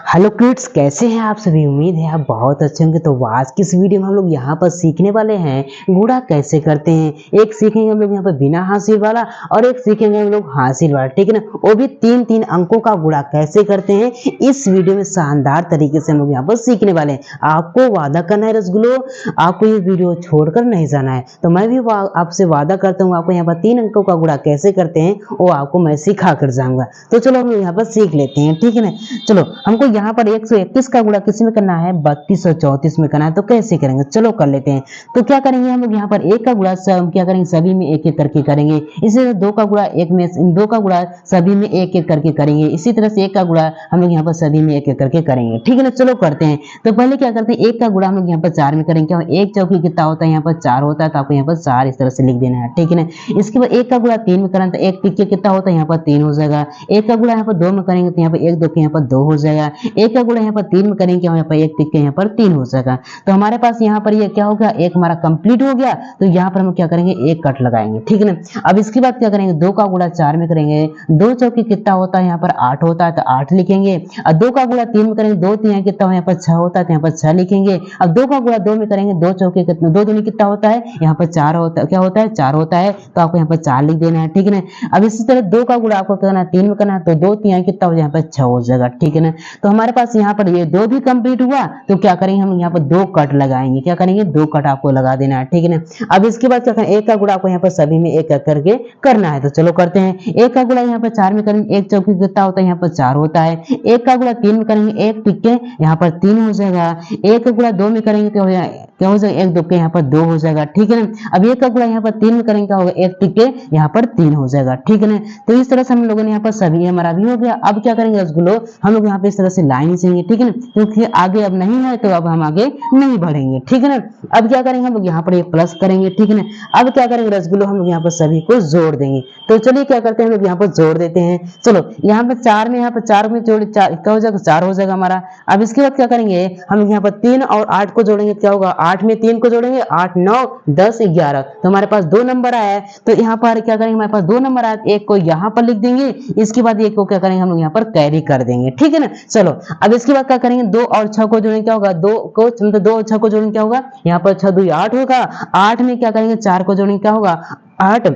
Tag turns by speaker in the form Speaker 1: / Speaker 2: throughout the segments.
Speaker 1: Hello kids, कैसे हैं आप सभी। उम्मीद है आप बहुत अच्छे होंगे। तो आज की इस वीडियो में हम लोग यहाँ पर सीखने वाले हैं गुणा कैसे करते हैं। एक सीखेंगे हम लोग यहाँ पर बिना हासिल वाला और एक सीखेंगे हम लोग हासिल वाला, ठीक है ना। वो भी तीन तीन अंकों का गुणा कैसे करते हैं इस वीडियो में शानदार तरीके से हम लोग यहाँ पर सीखने वाले हैं। आपको वादा करना है रसगुल्लो, आपको ये वीडियो छोड़कर नहीं जाना है। तो मैं भी आपसे वादा करता हूँ आपको यहाँ पर तीन अंकों का गुणा कैसे करते हैं वो आपको मैं सिखा कर जाऊंगा। तो चलो हम यहाँ पर सीख लेते हैं, ठीक है ना। चलो हमको यहाँ पर 121 का गुणा किस में करना है, 3234 में करना है। तो कैसे करेंगे, चलो कर लेते हैं। तो क्या करेंगे हम लोग यहाँ पर एक का गुणा क्या करेंगे, सभी में एक एक करके करेंगे। इसी तरह दो का गुणा एक में, दो का गुणा सभी में एक एक करके करेंगे। इसी तरह से एक का गुणा हम लोग यहाँ पर सभी में एक एक करके करेंगे, ठीक है ना। चलो करते हैं। तो पहले क्या करते हैं, एक का गुणा हम लोग यहाँ पर 4 में करेंगे। क्या एक चौकी कितना होता है, यहाँ पर 4 होता है। तो आपको यहाँ पर 4 इस तरह से लिख देना है, ठीक है ना। इसके बाद एक का गुणा 3 में करें तो एक टिक्के कितना होता है, यहाँ पर 3 हो जाएगा। एक का गुणा यहाँ पर 2 में करेंगे तो यहाँ पर एक दो के यहाँ पर 2 हो जाएगा। एक का गुणा यहाँ पर 3 में करेंगे, यहाँ पर एक टिक्के यहाँ पर 3 हो जाएगा। तो हमारे पास यहाँ पर ये क्या हो गया, एक हमारा कंप्लीट हो गया। तो यहाँ पर हम क्या करेंगे, एक कट लगाएंगे, ठीक है ना। अब इसके बाद क्या करेंगे, 2 का गुणा 4 में करेंगे। 2 चौकी कितना होता है, यहाँ पर 8 होता है। तो 8 लिखेंगे। और 2 का गुणा 3 में करेंगे, 2 3 कितना यहाँ पर 6 होता है। तो यहाँ पर 6 लिखेंगे। अब 2 का गुणा 2 में करेंगे, 2 चौके कितना, 2 दूनी कितना होता है, यहाँ पर 4 होता है। क्या होता है, 4 होता है। तो आपको यहाँ पर 4 लिख देना है, ठीक है ना। अब इसी तरह 2 का गुणा आपको करना है 3 में करना है। तो 2 3 कितना हो जाए, यहाँ पर 6 हो जाएगा, ठीक है ना। तो हमारे पास यहाँ पर ये 2 भी कंप्लीट हुआ। तो क्या करेंगे, हम यहाँ पर 2 कट लगाएंगे। क्या करेंगे, 2 कट आपको लगा देना है, ठीक है ना। अब इसके बाद क्या करेंगे, एक का गुणा आपको यहाँ पर सभी में एक करके करना है। तो चलो करते हैं। एक का गुणा यहाँ पर 4 में करेंगे, एक चौकी कितना होता है, यहाँ पर 4 होता है। एक का गुणा 3 में करेंगे, एक टिक्के यहाँ पर 3 हो जाएगा। एक का गुणा 2 में करेंगे क्या हो जाएगा, एक दो के यहाँ पर 2 हो जाएगा, ठीक है ना। अब एक का गुणा यहाँ पर 3 में करेंगे क्या होगा, एक टिक्के यहाँ पर 3 हो जाएगा, ठीक है ना। तो इस तरह से हम लोगों ने यहाँ पर सभी हमारा भी हो गया। अब क्या करेंगे रसगुल्लो, हम लोग यहाँ पे इस तरह से लाइन खींचेंगे, ठीक है ना। क्योंकि आगे अब नहीं है तो अब हम आगे नहीं बढ़ेंगे, ठीक है ना। अब क्या करेंगे, हम लोग यहाँ पर ये प्लस करेंगे, ठीक है ना। अब क्या करेंगे रसगुल्लो, हम लोग यहाँ पर सभी को जोड़ देंगे। तो चलिए क्या करते हैं, हम लोग यहाँ पर जोड़ देते हैं। चलो यहाँ पर 4 में, यहाँ पर 4 में जोड़, 4 क्या हो जाएगा, 4 हो जाएगा हमारा। अब इसके बाद क्या करेंगे, हम लोग यहाँ पर 3 और 8 को जोड़ेंगे। क्या होगा, 8 में 3 को जोड़ेंगे, 8 9 10 11। तो हमारे पास 2 नंबर आया है। तो यहाँ पर क्या करेंगे, हमारे पास 2 नंबर आया, एक को यहाँ पर लिख देंगे। इसके बाद एक को क्या करेंगे, हम लोग यहाँ पर कैरी कर देंगे, ठीक है ना। चलो अब इसके बाद क्या करेंगे, 2 और 6 को जोड़ेंगे। क्या होगा, 2 को मतलब 2 और 6 को जोड़ेंगे, क्या होगा, यहाँ पर 6 2 8 होगा। 8 में क्या करेंगे, 4 को जोड़ेंगे, क्या होगा, 8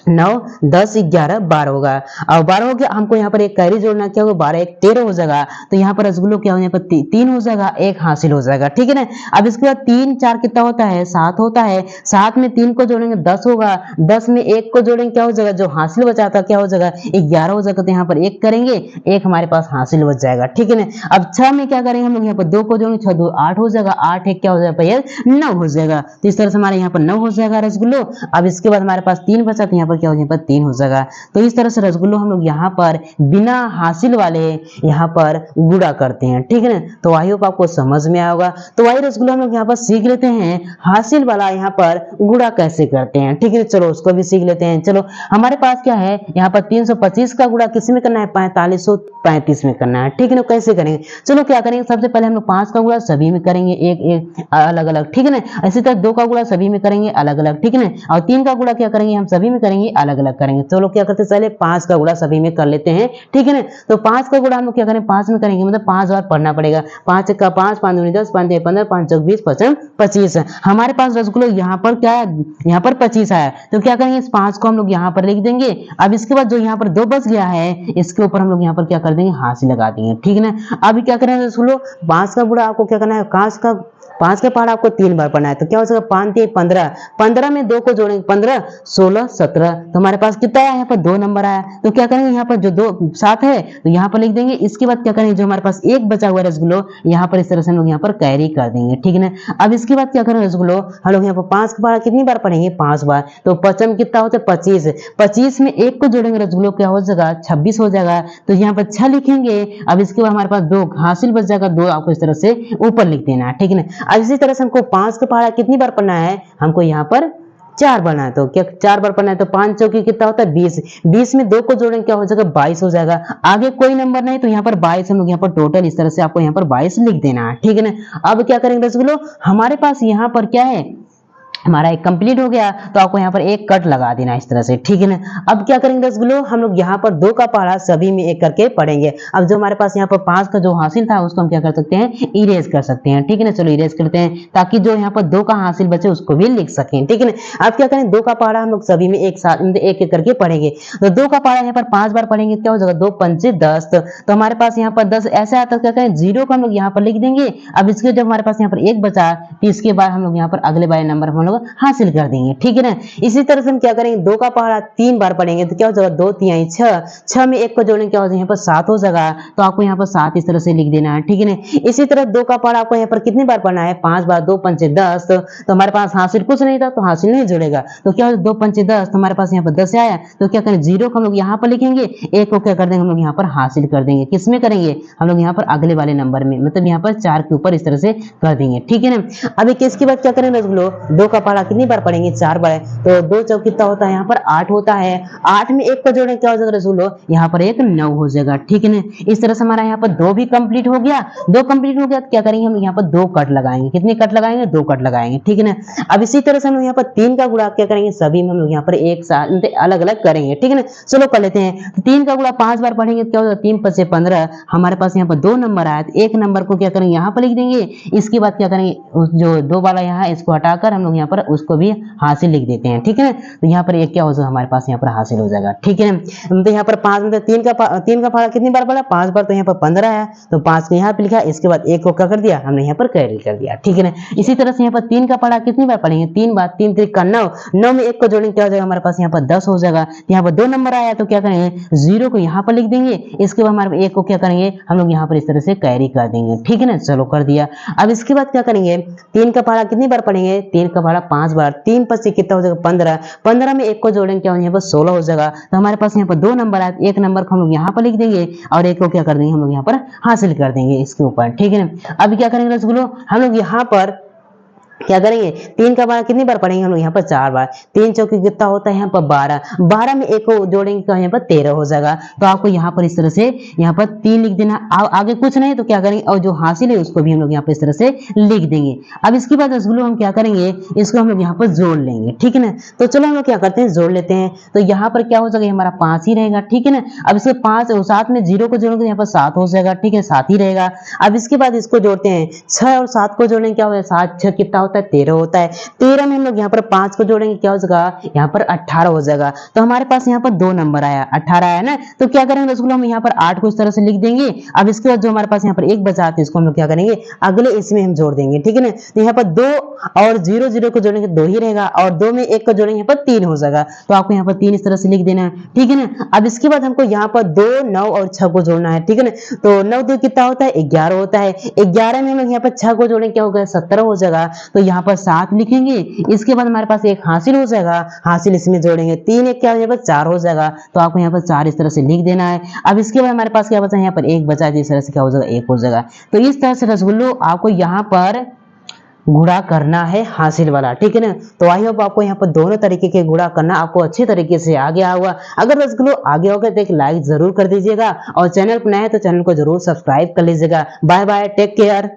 Speaker 1: 9 10 11 12 होगा। और 12 हो गया, हमको यहाँ पर एक कैरी जोड़ना, क्या होगा, 12 1 13 हो जाएगा। तो यहाँ पर रसगुल्लो क्या हो, यहाँ पर 3 हो जाएगा, एक हासिल हो जाएगा, ठीक है ना। अब इसके बाद 3 4 कितना होता है, 7 होता है। 7 में 3 को जोड़ेंगे 10 होगा। 10 में 1 को जोड़ेंगे, क्या हो जाएगा, जो हासिल बचा था क्या हो जाएगा, 11 हो जाएगा। तो यहाँ पर 1 करेंगे, एक हमारे पास हासिल बच जाएगा, ठीक है ना। अब 6 में क्या करेंगे, हम लोग यहाँ पर 2 को जोड़ेंगे, 6 2 8 हो जाएगा। 8 1 क्या हो जाएगा भैया, 9 हो जाएगा। तो इस तरह से हमारे यहाँ पर 9 हो जाएगा रसगुल्लो। अब इसके बाद हमारे पास 3 बचा, तो यहाँ पर क्या हो जाएगा, 3 हो जाएगा। तो इस तरह से रसगुल्लो हम लोग यहाँ पर बिना हासिल वाले यहाँ पर गुणा करते हैं, ठीक है ना। तो आई होप आपको समझ में आया होगा। तो आई रसगुल्लो हम लोग यहाँ पर सीख लेते हैं हासिल वाला यहाँ पर गुणा कैसे करते हैं, ठीक है। चलो उसको भी सीख लेते हैं। चलो हमारे पास क्या है, यहाँ पर 325 का गुणा किस में करना है, 4535 में करना है, ठीक है ना। कैसे करेंगे, चलो क्या करेंगे, सबसे पहले हम लोग 5 का गुणा सभी में करेंगे, एक एक अलग अलग, ठीक है ना। इसी तरह 2 का गुणा सभी में करेंगे अलग अलग, ठीक है ना। और 3 का गुणा क्या करेंगे, हम सभी में करेंगे अलग अलग करेंगे। चलो क्या करते हैं, पहले 5 का गुणा सभी में कर लेते हैं, ठीक है ना। तो 5 का गुणा हम लोग क्या करें, 5 में करेंगे, मतलब 5 बार पढ़ना पड़ेगा। 5 का 5 5 दूनी 10 5 15 5 चौक 20 55 25। हमारे पास रसगुल्लो यहाँ पर क्या है, यहाँ पर 25 आया। तो क्या करेंगे, इस 5 को हम लोग यहाँ पर लिख देंगे। अब इसके बाद जो यहाँ पर 2 बच गया है, इसके ऊपर हम लोग यहाँ पर क्या कर देंगे, हासिल लगा देंगे, ठीक है ना। अभी क्या करेंगे रसगुल्लो, 5 का गुणा आपको क्या करना है, 5 का पहाड़ आपको 3 बार पढ़ना है। तो क्या हो जाएगा, 5 3 15, 15 में 2 को जोड़ेंगे, 15 16 17। तो हमारे पास कितना आया, यहाँ पर 2 नंबर आया। तो क्या करेंगे, यहाँ पर जो 2 7 है तो यहाँ पर लिख देंगे। इसके बाद क्या करेंगे, जो हमारे पास एक बचा हुआ है रसगुल्लो, यहाँ पर इस तरह से हम लोग यहाँ पर कैरी कर देंगे, ठीक है ना। अब इसके बाद क्या करेंगे रसगुल्लो, हम लोग यहाँ पर 5 का पहाड़ कितनी बार पढ़ेंगे, 5 बार। तो 5 कितना होता है, 25। 25 में 1 को जोड़ेंगे रसगुल्लो, क्या हो जाएगा, 26 हो जाएगा। तो यहाँ पर 6 लिखेंगे। अब इसके बाद हमारे पास 2 हासिल बच जाएगा, 2 आपको इस तरह से ऊपर लिख देना है, ठीक है ना। अब इसी तरह से हमको 5 का पहाड़ा कितनी बार पढ़ना है, हमको यहाँ पर 4 बार है। तो क्या 4 बार पढ़ना है, तो 5 चौकी कितना होता है, 20। 20 में 2 को जोड़ेंगे, क्या हो जाएगा, 22 हो जाएगा। आगे कोई नंबर नहीं, तो यहाँ पर 22 हम लोग यहाँ पर टोटल इस तरह से आपको यहाँ पर 22 लिख देना है, ठीक है ना। अब क्या करेंगे रसगुल्लो, हमारे पास यहाँ पर क्या है, हमारा एक कंप्लीट हो गया, तो आपको यहाँ पर एक कट लगा देना इस तरह से, ठीक है ना। अब क्या करेंगे रसगुल्लो, हम लोग यहाँ पर 2 का पहाड़ा सभी में एक करके पढ़ेंगे। अब जो हमारे पास यहाँ पर 5 का जो हासिल था उसको हम क्या कर सकते हैं, इरेज कर सकते हैं, ठीक है ना। चलो इरेज करते हैं ताकि जो यहाँ पर 2 का हासिल बचे उसको भी लिख सकें, ठीक है ना। अब क्या करें, 2 का पहाड़ा हम लोग सभी में एक साथ एक एक करके पढ़ेंगे। तो 2 का पहाड़ा यहाँ पर 5 बार पढ़ेंगे, क्या हो जाएगा, 2 पंचे 10। तो हमारे पास यहाँ पर 10 ऐसे आता है, क्या करें, 0 को हम लोग यहाँ पर लिख देंगे। अब इसके जब हमारे पास यहाँ पर 1 बचा, तो इसके बाद हम लोग यहाँ पर अगले वाले नंबर हम लोग हासिल कर देंगे, ठीक है ना। इसी तरह से हम क्या करेंगे, 2 का पहाड़ा 3 बार पढ़ेंगे, तो क्या हो जाएगा, 2 3 6, 6 में 1 को जोड़ेंगे, क्या हो जाएगा, यहाँ पर 7 हो जाएगा। तो आपको यहाँ पर 7 इस तरह से लिख देना है, ठीक है ना। इसी तरह 2 का पहाड़ा आपको यहाँ पर कितनी बार पढ़ना है, 5 बार, 2 पंचे 10। तो हमारे पास हासिल कुछ नहीं था, तो हासिल नहीं जुड़ेगा, तो क्या हो, 2 पंचे 10, तो हमारे पास यहाँ पर 10 आया। तो क्या करें, 0 को हम लोग यहाँ पर लिखेंगे, 1 को क्या कर देंगे हम लोग यहाँ पर हासिल कर देंगे। किस में करेंगे, हम लोग यहाँ पर अगले वाले नंबर में, मतलब यहाँ पर 4 के ऊपर इस तरह से कर देंगे, ठीक है ना। अभी इसके बाद क्या करेंगे रसगुल्लो, 2 का पहाड़ा कितनी बार पढ़ेंगे, 4 बार। तो 2 चौक कितना होता है, यहाँ पर 8 होता है। 8 में 1 को जोड़ेंगे, क्या हो जाएगा रसगुल्लो, यहाँ पर एक 9 हो जाएगा, ठीक है ना। इस तरह से हमारा यहाँ पर 2 भी कंप्लीट हो गया। 2 कंप्लीट हो गया तो क्या करेंगे, हम यहाँ पर 2 कट लगाएंगे। कितने कट लगाएंगे, 2 कट लगाएंगे, ठीक है ना। अब इसी तरह से हम लोग यहाँ पर 3 का गुणा क्या करेंगे, सभी में हम लोग यहाँ पर एक साथ अलग अलग करेंगे, ठीक है ना। चलो कर लेते हैं। तो 3 का गुणा 5 बार पढ़ेंगे, क्या होगा, 3 5 15। हमारे पास यहाँ पर 2 नंबर आया, तो एक नंबर को क्या करेंगे, यहाँ पर लिख देंगे। इसके बाद क्या करेंगे, जो 2 वाला यहाँ इसको हटाकर हम लोग यहाँ पर उसको भी हासिल लिख देते हैं, ठीक है ना। तो यहाँ पर एक क्या हो जाएगा, हमारे पास यहाँ पर हासिल हो जाएगा, ठीक है ना। तो यहाँ पर 5 में 3 का पहाड़ा कितनी बार पढ़ा, 5 बार, तो यहाँ पर 15 है। तो 5 को यहाँ पे लिखा, इसके बाद 1 को क्या कर दिया, हमने यहाँ पर कैरी कर दिया, ठीक है ना। इसी तरह से यहाँ पर 3 का पहाड़ा कितनी बार पढ़ेंगे, 3 बार, 3 3 का 9। 9 में 1 को जोड़ेंगे, क्या हो जाएगा, हमारे पास यहाँ पर 10 हो जाएगा। यहाँ पर 2 नंबर आया, तो क्या करेंगे, 0 को यहाँ पर लिख देंगे। इसके बाद हमारे 1 को क्या करेंगे, हम लोग यहाँ पर इस तरह से कैरी कर देंगे, ठीक है ना। चलो कर दिया। अब इसके बाद क्या करेंगे, 3 का पहाड़ा कितनी बार पढ़ेंगे, 3 का पहाड़ा 5 बार। 3 5 से कितना हो जाएगा, 15। 15 में 1 को जोड़ेंगे, क्या हो, यहाँ पर 16 हो जाएगा। तो हमारे पास यहाँ पर 2 नंबर आए, एक नंबर को हम लोग यहाँ पर लिख देंगे और 1 को क्या कर देंगे, हम लोग यहाँ पर हासिल कर देंगे इसके ऊपर, ठीक है ना। अब क्या करेंगे रसगुल्लो, हम लोग यहाँ पर क्या करेंगे, 3 का पहाड़ा कितनी बार पढ़ेंगे, हम लोग यहाँ पर 4 बार। 3 चौकी कितना होता है, यहाँ पर 12। 12 में 1 को जोड़ेंगे, तो यहाँ पर 13 हो जाएगा। तो आपको यहाँ पर इस तरह से यहाँ पर 3 लिख देना। आगे कुछ नहीं तो क्या करेंगे, और जो हासिल है उसको भी हम लोग यहाँ पर इस तरह से लिख देंगे। अब इसके बाद रसगुल्लो हम क्या करेंगे, इसको हम लोग यहाँ पर जोड़ लेंगे, ठीक है ना। तो चलो हम लोग क्या करते हैं, जोड़ लेते हैं। तो यहाँ पर क्या हो जाएगा, हमारा 5 ही रहेगा, ठीक है ना। अब इसके 5 और 7 में 0 को जोड़ेंगे, यहाँ पर 7 हो जाएगा, ठीक है, 7 ही रहेगा। अब इसके बाद इसको जोड़ते हैं, 6 और 7 को जोड़ेंगे, क्या होगा, 7 6 कितना होता है, 13 होता है। 13 में हम लोग यहाँ पर 5 को जोड़ेंगे, क्या हो जाएगा, यहाँ पर 18 हो जाएगा। तो हमारे पास यहाँ पर 2 नंबर आया, 18 आया ना। तो क्या करेंगे रसगुल्लो, हम यहाँ पर 8 को इस तरह से लिख देंगे। अब इसके बाद जो हमारे पास यहाँ पर 1 बचा है, इसको हम लोग क्या करेंगे, अगले इसमें हम जोड़ देंगे, ठीक है ना। तो यहाँ पर 2 और 0 0 को जोड़ेंगे 2 ही रहेगा, और 2 में 1 को जोड़ेंगे, यहाँ पर 3 हो जाएगा। तो आपको यहाँ पर 3 इस तरह से लिख देना है, ठीक है ना। अब इसके बाद हमको यहाँ पर 2 9 और 6 को जोड़ना है, ठीक है ना। तो 9 2 कितना होता है, 11 होता है। 11 में हम लोग यहाँ पर 6 को जोड़ेंगे, क्या होगा, 17 हो जाएगा। तो यहाँ पर 7 लिखेंगे। इसके बाद हमारे पास एक हासिल हो जाएगा, हासिल इसमें जोड़ेंगे, 3 1 क्या हो जाएगा, 4 हो जाएगा। तो आपको यहाँ पर 4 इस तरह से लिख देना है। अब इसके बाद हमारे पास क्या बचा, यहाँ पर 1 बचा है, इस तरह से क्या हो जाएगा, 1 हो जाएगा। तो इस तरह से रसगुल्लो आपको यहाँ पर गुणा करना है हासिल वाला, ठीक है ना। तो आई होप आपको यहाँ पर दोनों तरीके के गुणा करना आपको अच्छे तरीके से आ गया होगा। अगर रसगुल्लो आगे होगा तो एक लाइक जरूर कर दीजिएगा, और चैनल पर नए हैं तो चैनल को जरूर सब्सक्राइब कर लीजिएगा। Bye bye, take care.